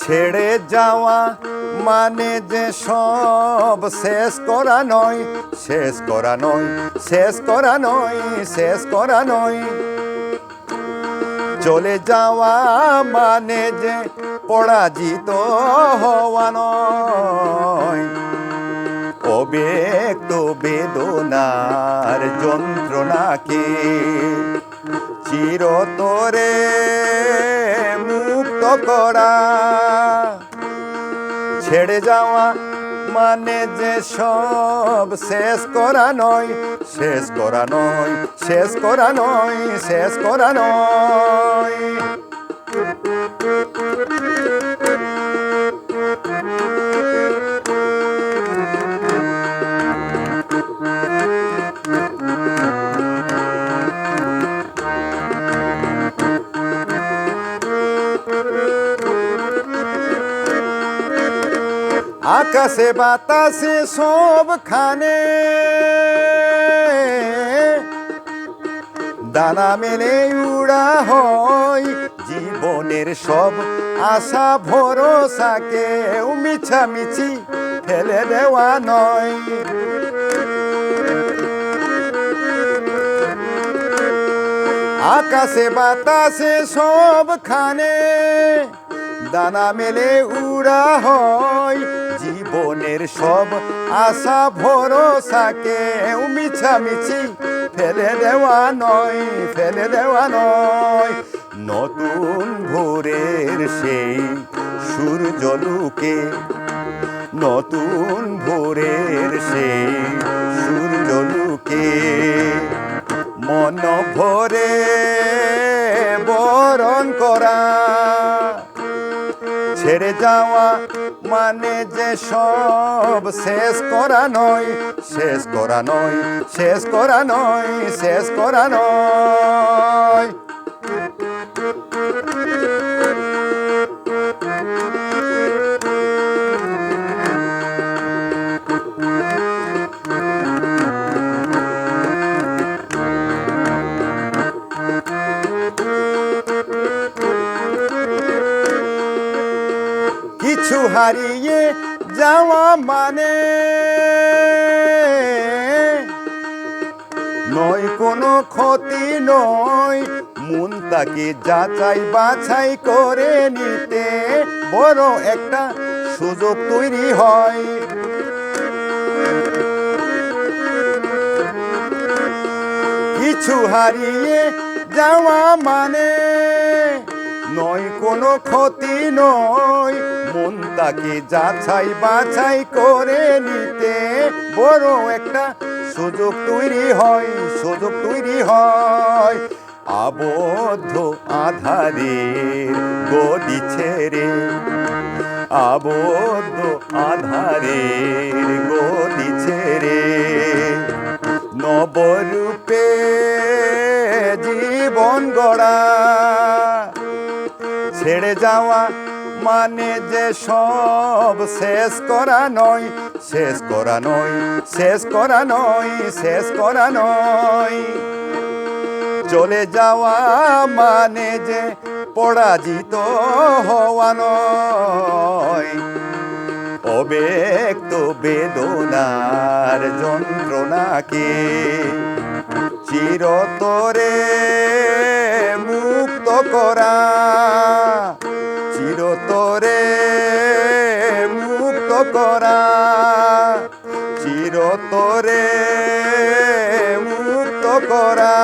ছেড়ে যাওয়া মানে যে সব শেষ করা নয়, শেষ করা নয়, শেষ করা নয়, শেষ করা নয়। চলে যাওয়া মানে যে পরাজিত হওয়া নয়। অব্যক্ত বেদনার যন্ত্রণাকে চিরতরে মুক্ত করা। ছেড়ে যাওয়া মানে যে সব শেষ করা নয়, শেষ করা নয়, শেষ করা নয়, শেষ করা নয়। আকাশে বাতাসে সবখানে দানা মেলে উড়া হয়। জীবনের সব আশা ভরসাকে মিছামিছি ফেলে দেওয়া নয়। আকাশে বাতাসে সবখানে দানা মেলে উড়া হয়। জীবনের সব আশা ভরসাকে মিছামিছি ফেলে দেওয়া নয়, ফেলে দেওয়া নয়। নতুন ভোরের সেই সূর্যলোকে, নতুন ভোরের সেই সূর্যলোকে মন ভরে বরণ করা। ছেড়ে যাওয়া মানে যে সব শেষ করা নয়, শেষ করা নয়, শেষ করা নয়, শেষ করা নয়। কিছু হারিয়ে যাওয়া মানে নয় কোনো ক্ষতি নয়। মন তাকে যাচাই বাছাই করে নিতে বড় একটা সুযোগ তৈরি হয়। কিছু হারিয়ে যাওয়া মানে নয় কোনো ক্ষতি নয়। মন তাকে যাচাই বাছাই করে নিতে বড় একটা সুযোগ তৈরি হয়, সুযোগ তৈরি হয়। আবদ্ধ আধারের গদি ছেড়ে, আবদ্ধ আধারের গদি ছেড়ে নবরূপে জীবন গড়া। ছেড়ে যাওয়া মানে যে সব শেষ করা নয়, শেষ করা নয়, শেষ করা নয়, শেষ করা নয়। চলে যাওয়া মানে যে পরাজিত হওয়া নয়। অব্যক্ত বেদনার যন্ত্রণাকে চিরতরে মুক্ত করা, চিরতরে মুক্ত করা, চিরতরে মুক্ত করা।